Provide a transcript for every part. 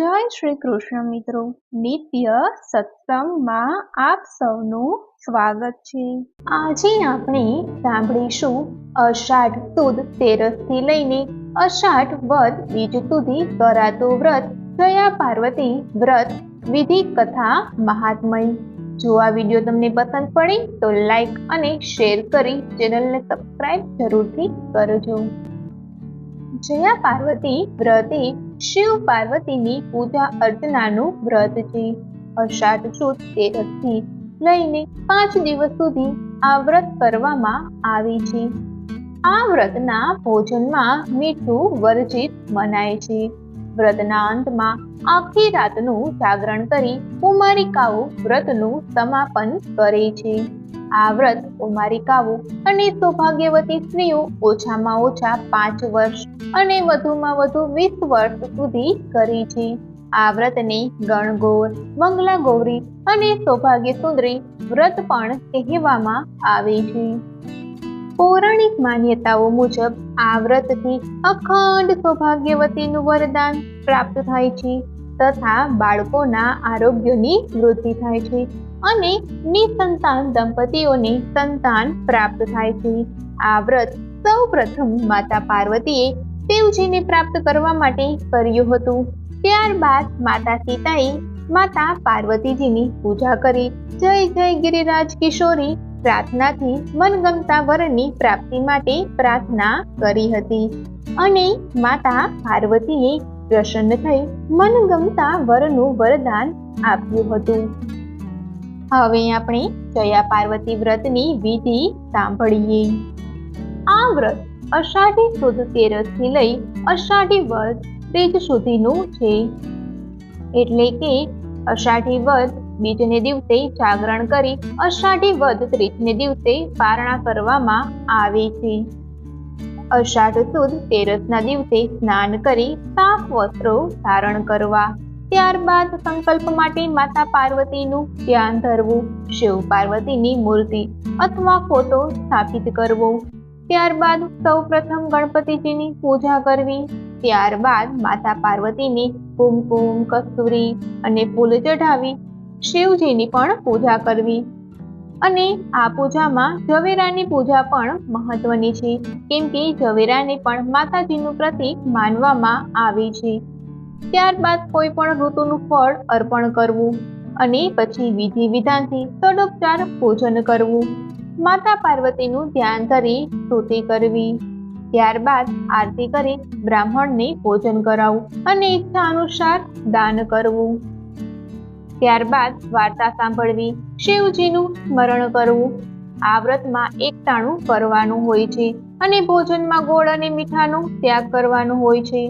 જય શ્રી કૃષ્ણ મિત્રો, નિત્ય સત્સંગમાં આપ સૌનું સ્વાગત છે। આજે આપણે સાંભળીશું અષાઢ સુદ તેરસથી લઈને અષાઢ વદ બીજ સુધી કરાતું વ્રત જયા પાર્વતી વ્રત વિધિ કથા મહાત્મય। જો આ વિડીયો તમને પસંદ પડે તો લાઈક અને શેર કરી ચેનલને સબસ્ક્રાઇબ જરૂરથી કરજો। જયા પાર્વતી વ્રત એ શિવ પાર્વતીની પૂજા અર્ચનાનું વ્રત છે। અષાઢ સુદ તેરસથી લઈને 5 દિવસ સુધી આ વ્રત કરવામાં આવે છે। આ વ્રતના ભોજનમાં મીઠું વર્જિત મનાય છે। વ્રતના અંતમાં આખી રાતનું જાગરણ કરી કુમારિકાઓ વ્રતનું સમાપન કરે છે। આ વ્રત કુમારિકાઓ અને સૌભાગ્યવતી સ્ત્રીઓ ઓછામાં ઓછા 5 વર્ષ અને વધુમાં વધુ 20 વર્ષ સુધી કરી છે। આ વ્રતને ગણગૌર, મંગલા ગૌરી અને સૌભાગ્ય સુંદરી વ્રત પણ કહેવામાં આવે છે। પૌરાણિક માન્યતાઓ મુજબ આ વ્રતથી અખંડ સૌભાગ્યવતીનું વરદાન પ્રાપ્ત થાય છે તથા બાળકોના આરોગ્યની વૃદ્ધિ થાય છે અને નિસંતાન દંપતીઓને સંતાન પ્રાપ્ત થાય છે। આ વ્રત સૌ પ્રથમ માતા પાર્વતીએ શિવજીને પ્રાપ્ત કરવા માટે કર્યું હતું। ત્યારબાદ માતા સીતાએ માતા પાર્વતીજીની પૂજા કરી જય જય ગિરિરાજ કિશોરી પ્રાર્થનાથી મનગમતા વરની પ્રાપ્તિ માટે પ્રાર્થના કરી હતી અને માતા પાર્વતીએ પ્રસન્ન થઈ મનગમતા વરનું વરદાન આપ્યું હતું। હવે આપણે જયા પાર્વતી વ્રતની વિધિ સાંભળીએ। આ વ્રત અષાઢી સુદ તેરસથી લઈ અષાઢી વદ ત્રીજ સુધીનું છે। એટલે કે અષાઢી વદ બીજને દિવસે જાગરણ કરી અષાઢી વદ ત્રીજને દિવસે પારણા કરવામાં આવે છે। અષાઢ સુદ તેરસના દિવસે સ્નાન કરી સાફ વસ્ત્રો ધારણ કરવા, ત્યારબાદ સંકલ્પ માટે માતા પાર્વતીનું ધ્યાન ધરવું, શિવ પાર્વતીની મૂર્તિ અથવા ફોટો સ્થાપિત કરવો, ત્યારબાદ સૌ પ્રથમ ગણપતિજીની પૂજા કરવી, ત્યારબાદ માતા પાર્વતીની કુમકુમ, કસ્તુરી અને ફૂલ ચઢાવી શિવજીની પણ પૂજા કરવી અને આ પૂજામાં ઝવેરાની પૂજા પણ મહત્વની છે કેમ કે ઝવેરાને પણ માતાજીનું પ્રતીક માનવામાં આવે છે। ત્યારબાદ કોઈ પણ ઋતુનું ફળ અર્પણ કરવું અને પછી વિધિ વિધાનથી તડોપચાર પૂજન કરવું, માતા પાર્વતીનું ધ્યાન ધરી સ્તુતિ કરવી, ત્યારબાદ આરતી કરી બ્રાહ્મણને ભોજન કરાવવું અને ઈચ્છા અનુસાર દાન કરવું, ત્યારબાદ વાર્તા સાંભળવી, શિવજીનું સ્મરણ કરવું। આ વ્રતમાં એકટાણું કરવાનું હોય છે અને ભોજનમાં ગોળ અને મીઠાનો ત્યાગ કરવાનો હોય છે।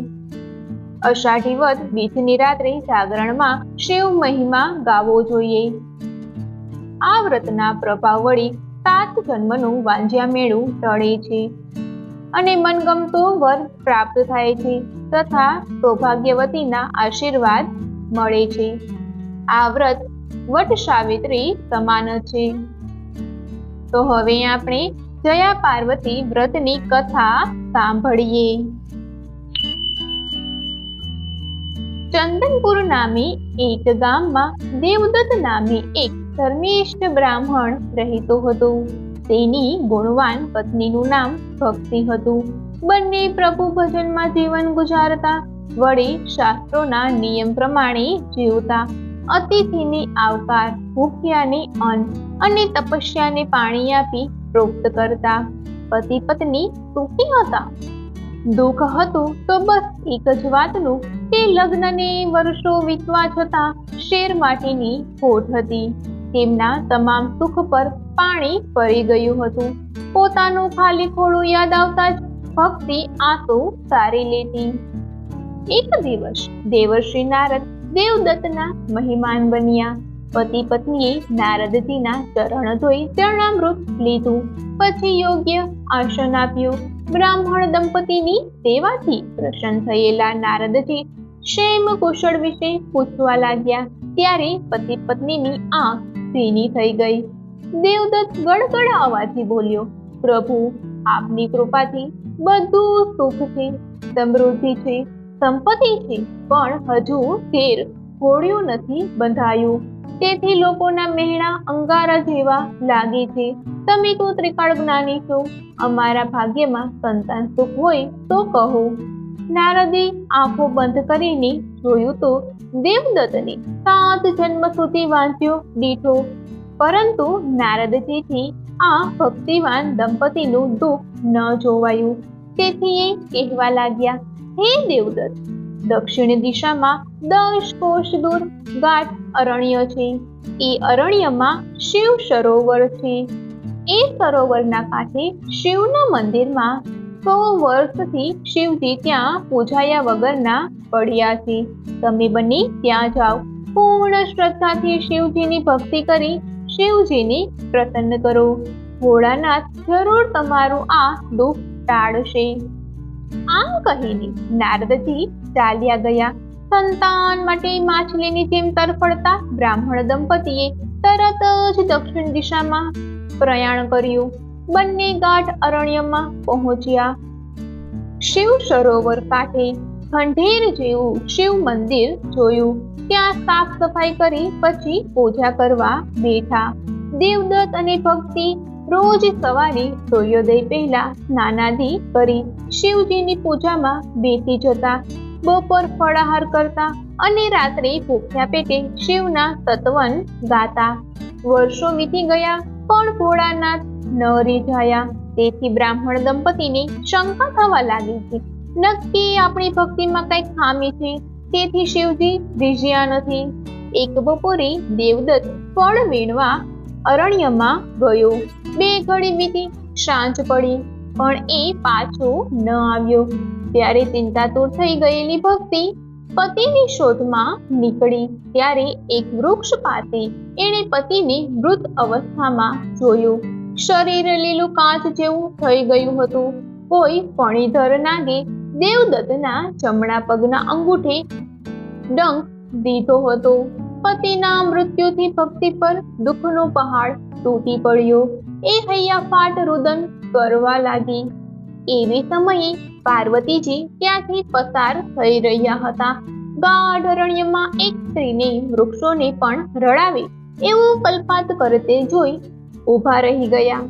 અષાઢી વદ બીજની રાત્રે જાગરણમાં શિવ મહિમા ગાવો જોઈએ। આ વ્રતના પ્રભાવ વળી 7 જન્મનું વાંજ્યા મેળું ટળે છે અને મનગમતો વર પ્રાપ્ત થાય છે તથા સૌભાગ્યવતીના આશીર્વાદ મળે છે। આ વ્રત વટ સાવિત્રી સમાન છે। તો હવે આપણે જયા પાર્વતી વ્રતની કથા સાંભળીએ। ચંદનપુર નામે એક ગામમાં દેવદત્ત નામે એક ધર્મિષ્ઠ બ્રાહ્મણ રહેતો હતો। તેની ગુણવાન પત્નીનું નામ ભક્તિ હતું। બંને પ્રભુ ભજનમાં જીવન ગુજારતા, વળી શાસ્ત્રોના નિયમ પ્રમાણે જીવતા, અતિથિને આવકાર, ભૂખ્યાને અન્ન અને તપસ્યાને પાણી આપી તૃપ્ત કરતા। પતિ પત્ની સુખી હતા। દુઃખ હતું તો બસ એક જ વાતનું કે લગ્નને વર્ષો વીતવા છતાં શેર માટેની ખોટ હતી। તેમના તમામ સુખ પર પાણી ફરી ગયું હતું। પોતાનું ખાલી ખોળું યાદ આવતા જ ભક્તિ આંસુ સારી લેતી। એક દિવસ દેવર્ષિ નારદ દેવદત્તના મહેમાન બન્યા। પતિ પત્નીએ નારદજીના ચરણ ધોઈ ચરણામૃત લીધું, પછી યોગ્ય આસન આપ્યું। બ્રાહ્મણ દંપતીની સેવાથી પ્રસન્ન થયેલા નારદજી ક્ષેમ કુશળ વિશે પૂછવા લાગ્યા। ત્યારે પતિ પત્નીની આંખ ભીની થઈ ગઈ। દેવદત્ત ગળગળ અવાજથી બોલ્યો, પ્રભુ, આપની કૃપાથી બધું સુખ છે, સમૃદ્ધિ છે સંપત્તિ છે, પણ હજુ ઘેર ઘોડિયું નથી બંધાયું, તેથી લોકોના મહેણા અંગારા જેવા લાગે છે. તમે તો ત્રિકાળ જ્ઞાની છો, અમારા ભાગ્યમાં સંતાન સુખ હોય તો કહો. નારદે આંખો બંધ કરીને જોયું તો દેવદત્તને 7 જન્મ સુધી વાંચ્યો દીઠો, પરંતુ નારદજીથી આ ભક્તિવાન દંપતીનું દુઃખ ન જોવાયું. તેથી એ કહેવા લાગ્યા, હે દેવદત્ત, દક્ષિણ દિશામાં 10 કોશ દૂર ગાઢ અરણ્ય છે. એ અરણ્યમાં શિવ સરોવર છે. એ સરોવરના કાંઠે શિવના મંદિરમાં 100 વર્ષથી શિવજી ત્યાં પૂજાયા વગરના પડ્યા છે. તમે બંને ત્યાં જાઓ, પૂર્ણ શ્રદ્ધાથી શિવજીની ભક્તિ કરી શિવજીને પ્રસન્ન કરો. ભોળાનાથ જરૂર તમારું આ દુઃખ ટાળશે. આમ કહીને નારદજી ચાલ્યા ગયા. સંતાન માટે માછલીની જેમ તરફડતા બ્રાહ્મણ દંપતીએ તરત જ દક્ષિણ દિશામાં પ્રયાણ કર્યું. બંને ગાઢ અરણ્યમાં પહોંચ્યા. શિવ સરોવર કાંઠે ખંડેર જેવું શિવ મંદિર જોયું. ત્યાં સાફ સફાઈ કરી પછી પૂજા કરવા બેઠા. દેવદત્ત અને ભક્તિ રોજ સવારે સૂર્યોદય પહેલા સ્નાનાદિ કરી શિવજીની પૂજામાં બેસી જતા. બપોર ફળાહાર કરતા અને રાત્રે ભૂખ્યા પેટે શિવના સતવન ગાતા. વર્ષો વીતી ગયા પણ ભોળાનાથ ન રીઝાયા. તેથી બ્રાહ્મણ દંપતીને શંકા થવા લાગી છે, નક્કી આપણી ભક્તિમાં કઈ ખામી છે, તેથી શિવજી રીઝ્યા નથી. એક બપોરે દેવદત્ત ફળ વીણવા અરણ્યમાં ગયો. 2 ઘડી વીતી, સાંજ પડી, પણ એ પાછો ન આવ્યો. ત્યારે ચિંતાતુર થઈ ગયેલી ભક્તિ પતિની શોધમાં નીકળી. ત્યારે એક વૃક્ષ પાસે એણે પતિને મૃત અવસ્થામાં જોયું. શરીર લીલું કાચ જેવું થઈ ગયું હતું. કોઈ ફણીધર નાગે દેવદત્તના જમણા પગના અંગૂઠે ડંખ દીધો હતો. પતિના મૃત્યુથી ભક્તિ પર દુઃખનો પહાડ તૂટી પડ્યો. એ હૈયાફાટ રુદન કરવા લાગી. એવી સમયે પાર્વતીજી ત્યાંથી પસાર થઈ રહ્યા હતા. ગાઢ અરણ્યમાં એક સ્ત્રીને વૃક્ષોને પણ રડાવે એવું કલ્પાત કરતે જોઈ ઊભા રહી ગયા.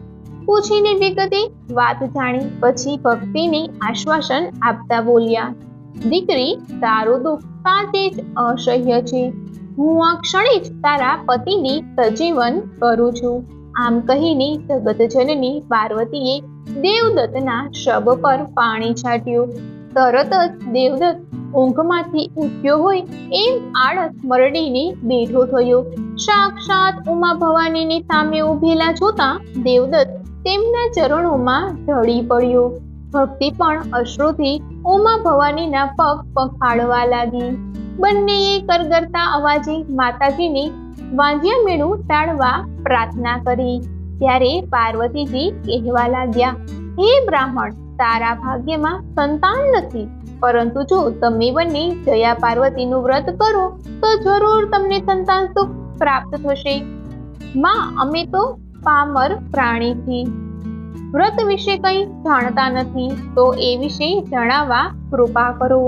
પૂછીને વિગતે વાત જાણી પછી ભક્તિને આશ્વાસન આપતા બોલ્યા, દીકરી, તારું દુઃખ સાચે જ અસહ્ય છે. હું આ ક્ષણે જ તારા પતિને સજીવન કરું છું. આમ કહીને જગતજનની પાર્વતીએ દેવદત્તના શબ પર પાણી છાંટ્યું. તરત જ દેવદત્ત ઊંઘમાંથી ઉઠ્યો હોય એમ આળસ મરડીને બેઠો થયો. સાક્ષાત ઉમા ભવાનીને સામે ઊભેલા જોતા દેવદત્ત તેમના ચરણોમાં ઢળી પડ્યો. ભક્તિ પણ અશ્રુથી ઉમા ભવાનીના પગ પખાડવા લાગી. બંનેએ કરગરતા અવાજે માતાજીને વાંજ્યા મેળું ટાળવા પ્રાર્થના કરી. ત્યારે પાર્વતીજી કહેવા લાગ્યા, હે બ્રાહ્મણ, તારા ભાગ્યમાં સંતાન નથી, પરંતુ જો તમે બંને જયા પાર્વતીનું વ્રત કરો તો જરૂર તમને સંતાન સુખ પ્રાપ્ત થશે. માં, અમે તો પામર પ્રાણી છીએ, વ્રત વિશે કંઈ જાણતા નથી, તો એ વિશે જણાવવા કૃપા કરો.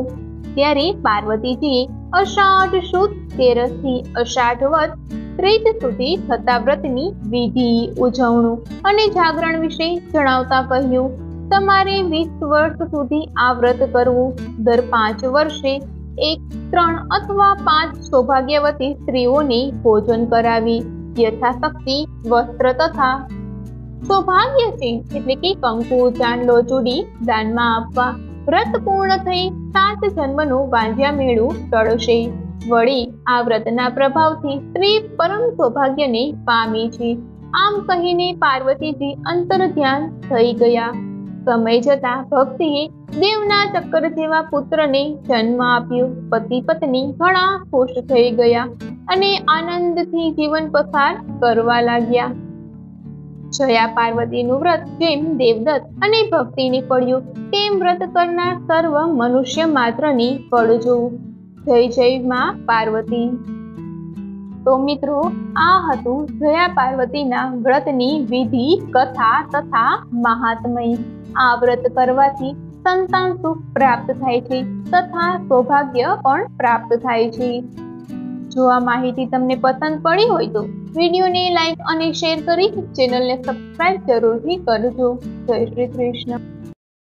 ત્યારે પાર્વતીજીએ અષાઢ સુદ 13 થી અષાઢ વદ 30 સુધી થતા વ્રતની વિધિ, ઉજવણું અને જાગરણ વિશે જણાવતા કહ્યું, તમારે 20 વર્ષ સુધી આ વ્રત કરવું. દર 5 વર્ષે 1, 3 અથવા 5 સૌભાગ્યવતી સ્ત્રીઓને ભોજન કરાવી યથાશક્તિ વસ્ત્ર તથા સૌભાગ્ય ચિહ્ન એટલે કે કંકુ, ચાંદલો, ચૂડી દાનમાં આપવા. વ્રત પૂર્ણ થઈ 7 જન્મનું વાંજ્યા મેળું ટળશે. વળી આ વ્રતના પ્રભાવથી સ્ત્રી પરમ સૌભાગ્યને પામી છે. આમ કહીને પાર્વતીજી અંતર ધ્યાન થઈ ગયા. સમય જતા ભક્તિએ દેવના ચક્કર જેવા પુત્રને જન્મ આપ્યો. પતિ પત્ની ઘણા ખુશ થઈ ગયા અને આનંદથી જીવન પસાર કરવા લાગ્યા. જયા પાર્વતીનું વ્રત જેમ દેવદત્ત અને ભક્તિને પડ્યું તેમ વ્રત કરનાર સર્વ મનુષ્ય માત્રની પડજો. જય જય માં પાર્વતી. તો મિત્રો, આ હતું જયા પાર્વતીના વ્રતની વિધિ, કથા તથા મહાત્મય. આ વ્રત કરવાથી સંતાન સુખ પ્રાપ્ત થાય છે તથા સૌભાગ્ય પણ પ્રાપ્ત થાય છે. જો આ માહિતી તમને પસંદ પડી હોય તો વિડીયોને લાઈક અને શેર કરી ચેનલને સબસ્ક્રાઇબ જરૂરથી કરજો. જય શ્રી કૃષ્ણ.